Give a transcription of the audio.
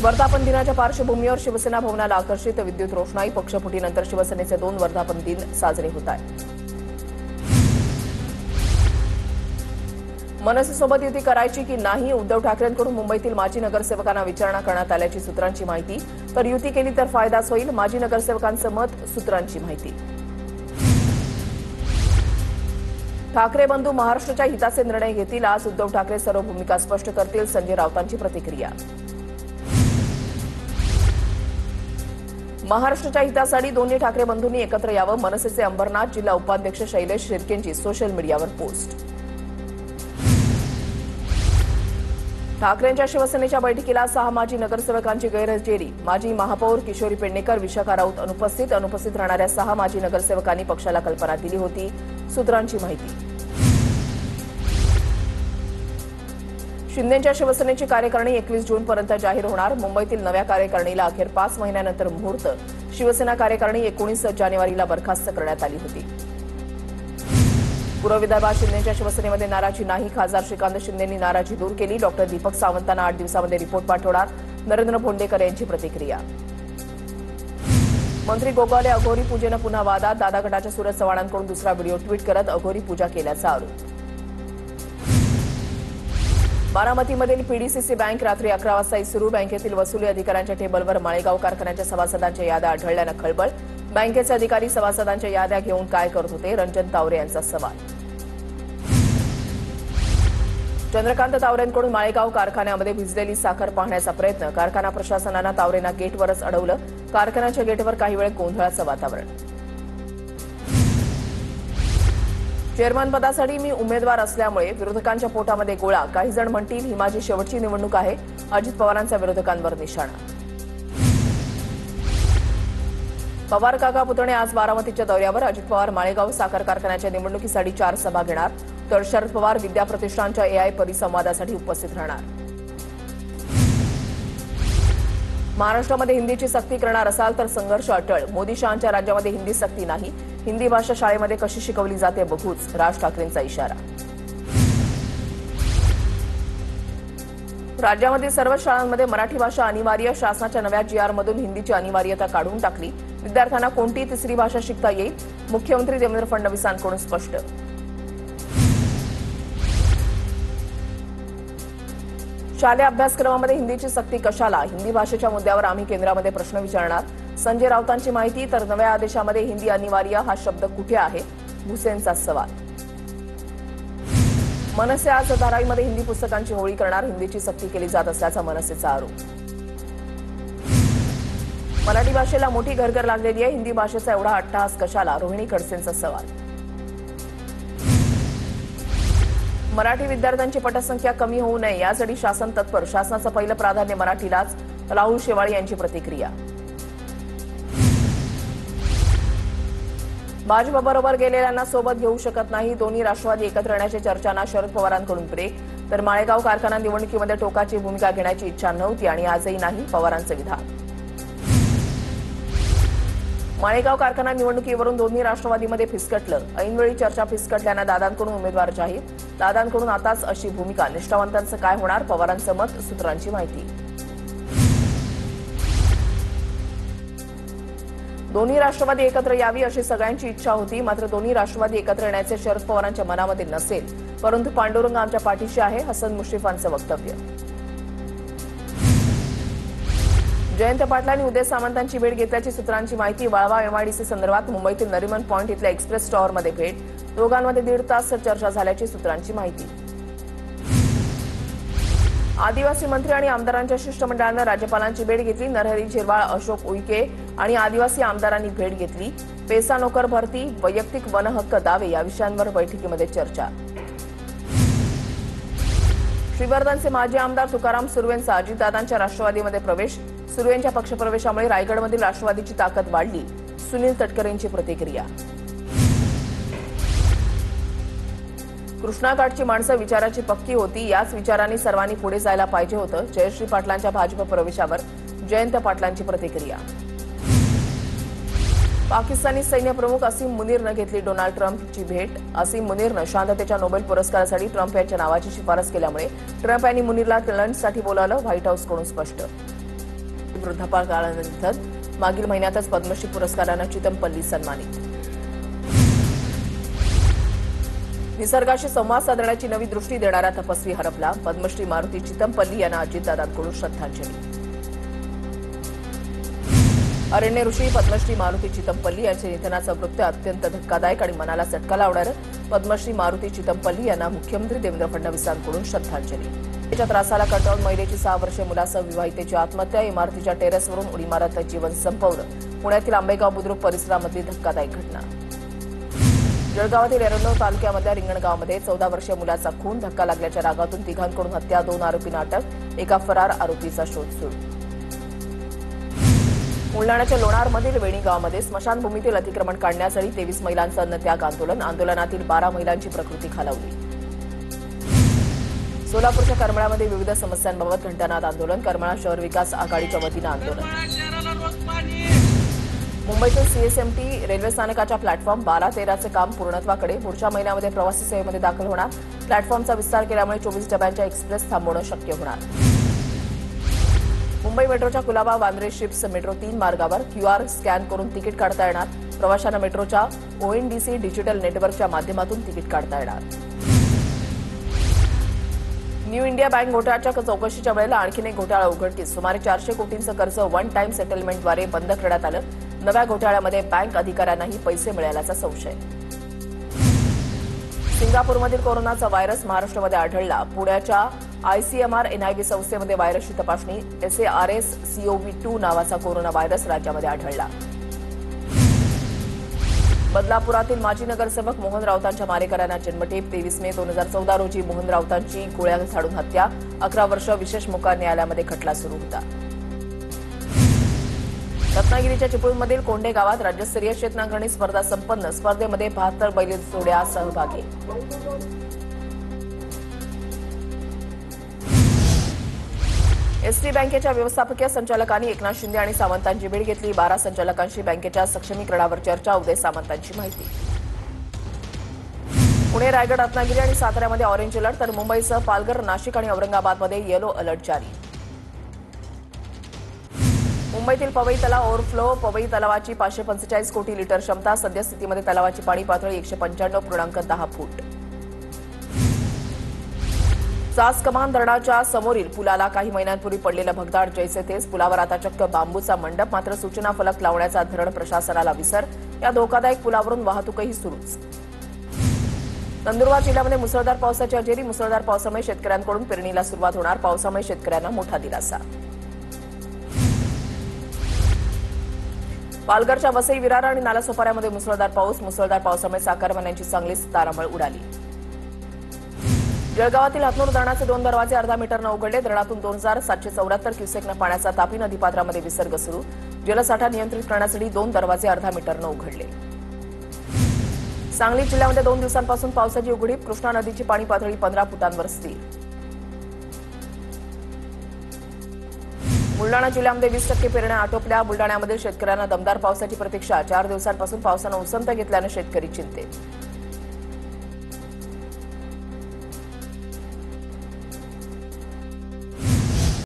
वर्धापन दिनाच्या पार्श्वभूमीवर शिवसेना भवनाला आकर्षित विद्युत रोषणाई. पक्षफुटीनंतर शिवसेनेचे 2 वर्धापन दिन साजरे होत आहेत. मनसेसोबत युती करायची की नाही, उद्धव ठाकरेंकडून मुंबईतील माजी नगरसेवकांना विचारणा करण्यात आल्याची सूत्रांची माहिती. तर युती केली तर फायदाच होईल, माजी नगरसेवकांचं मत. सूत्रांची माहिती. ठाकरे बंधू महाराष्ट्राच्या हिताचे निर्णय घेतील. आज उद्धव ठाकरे सर्व भूमिका स्पष्ट करतील. संजय राऊतांची प्रतिक्रिया. महाराष्ट्राच्या हितासाठी दोन्ही ठाकरे बंधूंनी एकत्र यावं. मनसेचे अंबरनाथ जिल्हा उपाध्यक्ष शैलेश शिर्केंची सोशल मीडियावर पोस्ट. ठाकरेंच्या शिवसेनेच्या बैठकीला 6 माजी नगरसेवकांची गैरहजेरी. माजी महापौर किशोरी पेडणेकर, विशाखा राऊत अनुपस्थित राहणाऱ्या 6 माजी नगरसेवकांनी पक्षाला कल्पना दिली होती. सूत्रांची माहिती. शिंदेंच्या शिवसेनेची कार्यकारिणी 21 जूनपर्यंत जाहीर होणार. मुंबईतील नव्या कार्यकारिणीला अखेर 5 महिन्यानंतर मुहूर्त. शिवसेना कार्यकारिणी 19 जानेवारीला बरखास्त करण्यात आली होती. पूर्व विदर्भात शिंदेंच्या शिवसेनेमध्ये नाराजी नाही. खासदार श्रीकांत शिंदेंनी नाराजी दूर केली. डॉक्टर दीपक सावंतांना 8 दिवसांमध्ये रिपोर्ट पाठवणार. नरेंद्र भोंडेकर यांची प्रतिक्रिया. मंत्री गोगावले अघोरी पूजेनं पुन्हा वादात. दादा गटाच्या सूरज चव्हाणांकडून दुसरा व्हिडिओ ट्विट करत अघोरी पूजा केल्याचा आरोप. बारामतीमधील पीडीसीसी बँक रात्री 11 वाजता सुरू. बँकेतील वसुली अधिकाऱ्यांच्या टेबलवर माळेगाव कारखान्याच्या सभासदांच्या याद्या आढळल्यानं खळबळ. बँकेचे अधिकारी सभासदांच्या याद्या घेऊन काय करत होते, रंजन तावरे यांचा सवाल. चंद्रकांत तावरेंकडून माळेगाव कारखान्यामध्ये भिजलेली साखर पाहण्याचा प्रयत्न. कारखाना प्रशासनानं तावरेंना गेटवरच अडवलं. कारखान्याच्या गेटवर काही वेळ गोंधळाचं वातावरण. चेअरमन पदासाठी मी उमेदवार असल्यामुळे विरोधकांच्या पोटामध्ये गोळा. काही जण म्हणतील ही माझी शेवटची निवडणूक आहे. अजित पवारांचा विरोधकांवर निशाणा. पवार काका पुतणे आज बारामतीच्या दौऱ्यावर. अजित पवार माळेगाव साखर कारखान्याच्या निवडणुकीसाठी 4 सभा घेणार. तर शरद पवार विद्या प्रतिष्ठानच्या एआय परिसंवादासाठी उपस्थित राहणार. महाराष्ट्रामध्ये हिंदीची सक्ती करणार असाल तर संघर्ष अटळ. मोदी शहांच्या राज्यामध्ये हिंदी सक्ती नाही. हिंदी भाषा शाळेमध्ये कशी शिकवली जाते बघूच. राज ठाकरेंचा इशारा. राज्यामध्ये सर्व शाळांमध्ये मराठी भाषा अनिवार्य. शासनाच्या नव्या जीआरमधून हिंदीची अनिवार्यता काढून टाकली. विद्यार्थ्यांना कोणतीही तिसरी भाषा शिकता येईल. मुख्यमंत्री देवेंद्र फडणवीसांकडून स्पष्ट. शालेय अभ्यासक्रमामध्ये हिंदीची सक्ती कशाला? हिंदी भाषेच्या मुद्द्यावर आम्ही केंद्रामध्ये प्रश्न विचारणार. संजय राऊतांची माहिती. तर नव्या आदेशामध्ये हिंदी अनिवार्य हा शब्द कुठे आहे? भुसेंचा सवाल. मनसे आज धारावीमध्ये हिंदी पुस्तकांची होळी करणार. हिंदीची सक्ती केली जात असल्याचा मनसेचा आरोप. मराठी भाषेला मोठी घरघर लागलेली आहे. हिंदी भाषेचा एवढा अट्टहास कशाला? रोहिणी खडसेंचा सवाल. मराठी विद्यार्थ्यांची पटसंख्या कमी होऊ नये यासाठी शासन तत्पर. शासनाचं पहिलं प्राधान्य मराठीलाच. राहुल शेवाळे यांची प्रतिक्रिया. भाजपबरोबर गेलेल्यांना सोबत घेऊ शकत नाही. दोन्ही राष्ट्रवादी एकत्र येण्याच्या चर्चांना शरद पवारांकडून ब्रेक. तर माळेगाव कारखाना निवडणुकीमध्ये टोकाची भूमिका घेण्याची इच्छा नव्हती आणि आजही नाही, पवारांचं विधान. माळेगाव कारखाना निवडणुकीवरून दोन्ही राष्ट्रवादीमध्ये फिसकटलं. ऐनवेळी चर्चा फिसकटल्यानं दादांकडून उमेदवार जाहीर. दादांकडून आताच अशी भूमिका. निष्ठावंतांचं काय होणार? पवारांचं मत. सूत्रांची माहिती. दोन्ही राष्ट्रवादी एकत्र यावी अशी सगळ्यांची इच्छा होती. मात्र दोन्ही राष्ट्रवादी एकत्र येण्याचे शरद पवारांच्या मनामध्ये नसेल. परंतु पांडुरंग आमच्या पाठीशी आहे. हसन मुश्रीफांचं वक्तव्य. जयंत पाटलांनी उदय सामंतांची भेट घेतल्याची सूत्रांची माहिती. वाळवा एमआयडीसी संदर्भात मुंबईतील नरिमन पॉइंट इथल्या एक्सप्रेस टॉवरमध्ये भेट. दोघांमध्ये 1.5 तास चर्चा झाल्याची सूत्रांची माहिती. आदिवासी मंत्री आणि आमदारांच्या शिष्टमंडळानं राज्यपालांची भेट घेतली. नरहरी झिरवाळ, अशोक उईके आणि आदिवासी आमदारांनी भेट घेतली. पेसा नोकर भरती, वैयक्तिक वनहक्क दावे या विषयांवर बैठकीमध्ये चर्चा. श्रीवर्धनचे माजी आमदार तुकाराम सुर्वेंचा अजितदादांच्या राष्ट्रवादीमध्ये प्रवेश. सुर्वेंच्या पक्षप्रवेशामुळे रायगडमधील राष्ट्रवादीची ताकद वाढली. सुनील तटकरेंची प्रतिक्रिया. कृष्णाकाठची माणसं विचाराची पक्की होती. याच विचारांनी सर्वांनी पुढे जायला पाहिजे होतं. जयश्री पाटलांच्या भाजप प्रवेशावर जयंत पाटलांची प्रतिक्रिया. पाकिस्तानी सैन्य प्रमुख असीम मुनीरनं घेतली डोनाल्ड ट्रम्पची भेट. असीम मुनीरनं शांततेच्या नोबेल पुरस्कारासाठी ट्रम्प यांच्या नावाची शिफारस केल्यामुळे ट्रम्प यांनी मुनीरला लंचसाठी बोलावलं. व्हाईट हाऊसकडून स्पष्ट. वृद्धापकाळानंतर मागील महिन्यातच पद्मश्री पुरस्कारानं चितमपल्ली सन्मानित. निसर्गाशी संवाद साधण्याची नवी दृष्टी देणारा तपस्वी हरपला. पद्मश्री मारुती चितमपल्ली यांना अजितदादांकडून श्रद्धांजली. अरण्य ऋषी पद्मश्री मारुती चितमपल्ली यांच्या निधनाचं वृत्त अत्यंत धक्कादायक आणि मनाला चटका लावणारं. पद्मश्री मारुती चितमपल्ली यांना मुख्यमंत्री देवेंद्र फडणवीसांकडून श्रद्धांजली. त्याच्या त्रासाला कंटाळून महिलेची 6 वर्षीय मुलासह विवाहितेची आत्महत्या. इमारतीच्या टेरेसवरून उडी मारत जीवन संपवलं. पुण्यातील आंबेगाव बुद्रुक परिसरामधली धक्कादायक घटना. जळगावातील एरंडोल तालुक्यामधल्या रिंगणगावमध्ये 14 वर्षीय मुलाचा खून. धक्का लागल्याच्या रागातून तिघांकडून हत्या. 2 आरोपींना अटक. एका फरार आरोपीचा शोध सुरू. बुलढाण्याच्या लोणारमधील वेणी गावामध्ये स्मशानभूमीतील अतिक्रमण काढण्यासाठी 23 महिलांचं अन्नत्याग आंदोलन. आंदोलनातील 12 महिलांची प्रकृती खालावली. सोलापूरच्या करमाळ्यामध्ये विविध समस्यांबाबत घंटानाद आंदोलन. करमाळा शहर विकास आघाडीच्या वतीनं आंदोलन. मुंबईतील सीएसएमटी रेल्वे स्थानकाच्या प्लॅटफॉर्म 12-13चे काम पूर्णत्वाकडे. पुढच्या महिन्यामध्ये प्रवासी सेवेमध्ये दाखल होणार. प्लॅटफॉर्मचा विस्तार केल्यामुळे 24 डब्यांच्या एक्सप्रेस थांबवणं शक्य होणार. मुंबई मेट्रोच्या कुलाबा वांद्रे शिप्स मेट्रो 3 मार्गावर क्यूआर स्कॅन करून तिकीट काढता येणार. प्रवाशांना मेट्रोच्या ओएनडीसी डिजिटल नेटवर्कच्या माध्यमातून तिकीट काढता येणार. न्यू इंडिया बँक घोटाळ्याच्या चौकशीच्या वेळेला आणखीन एक घोटाळा उघडकीस. सुमारे 400 कोटींचं कर्ज वन टाइम सेटलमेंटद्वारे बंद करण्यात आलं. नव्या घोटाळ्यामध्ये बँक अधिकाऱ्यांनाही पैसे मिळाल्याचा संशय. सिंगापूरमधील कोरोनाचा व्हायरस महाराष्ट्रामध्ये आढळला. पुण्याच्या आयसीएमआर एनआयव्ही संस्थेमध्ये व्हायरसची तपासणी. SARS-CoV-2 नावाचा कोरोना व्हायरस राज्यामध्ये आढळला. बदलापुरातील माजी नगरसेवक मोहन राऊतांच्या मारेकऱ्यांना जन्मठेप. 23 मे 2014 रोजी मोहन राऊतांची गोळ्या झाडून हत्या. 11 वर्ष विशेष मोकार न्यायालयामध्ये खटला सुरू होता. रत्नागिरीच्या चिपळूणमधील कोंढे गावात राज्यस्तरीय शेतनांगरणी स्पर्धा संपन्न. स्पर्धेमध्ये 72 बैलजोड्या सहभागी. एसटी बँकेच्या व्यवस्थापकीय संचालकांनी एकनाथ शिंदे आणि सामंतांची भेट घेतली. 12 संचालकांशी बँकेच्या सक्षमीकरणावर चर्चा. उदय सामंतांची माहिती. पुणे, रायगड, रत्नागिरी आणि साताऱ्यामध्ये ऑरेंज अलर्ट तर मुंबईसह पालघर, नाशिक आणि औरंगाबादमध्ये येलो अलर्ट जारी. मुंबईतील पवई तलाव ओव्हरफ्लो. पवई तलावाची 545 कोटी लिटर क्षमता. सद्यस्थितीमध्ये तलावाची पाणी पातळी 195.10 फूट. सास कमान धरणाच्या समोरील पुलाला काही महिन्यांपूर्वी पडलेलं भगदाड जैसे तेच. पुलावर आता चक्क बांबूचा मंडप. मात्र सूचना फलक लावण्याचा धरण प्रशासनाला विसर. या धोकादायक पुलावरून वाहतूकही सुरूच. नंदुरबार जिल्ह्यामध्ये मुसळधार पावसाची हजेरी. मुसळधार पावसामुळे शेतकऱ्यांकडून पेरणीला सुरुवात होणार. पावसामुळे शेतकऱ्यांना मोठा दिलासा. पालघरच्या वसई, विरार आणि नालासोपाऱ्यामध्ये मुसळधार पाऊस. मुसळधार पावसामुळे साखरमान्यांची चांगलीच तारांबळ उडाली. जळगावातील हातनूर धरणाचे 2 दरवाजे अर्धा मीटरनं उघडले. धरणातून 2774 क्युसेकनं पाण्याचा तापी नदीपात्रामध्ये विसर्ग सुरू. जलसाठा नियंत्रित करण्यासाठी 2 दरवाजे अर्धा मीटरनं उघडले. सांगली जिल्ह्यामध्ये 2 दिवसांपासून पावसाची उघडीप. कृष्णा नदीची पाणी पातळी 15 फुटांवर स्थिर. बुलढाणा जिल्ह्यामध्ये 20% पेरण्या आटोपल्या. बुलढाण्यामधील शेतकऱ्यांना दमदार पावसाची प्रतीक्षा. 4 दिवसांपासून पावसानं उसंत घेतल्यानं शेतकरी चिंतेत.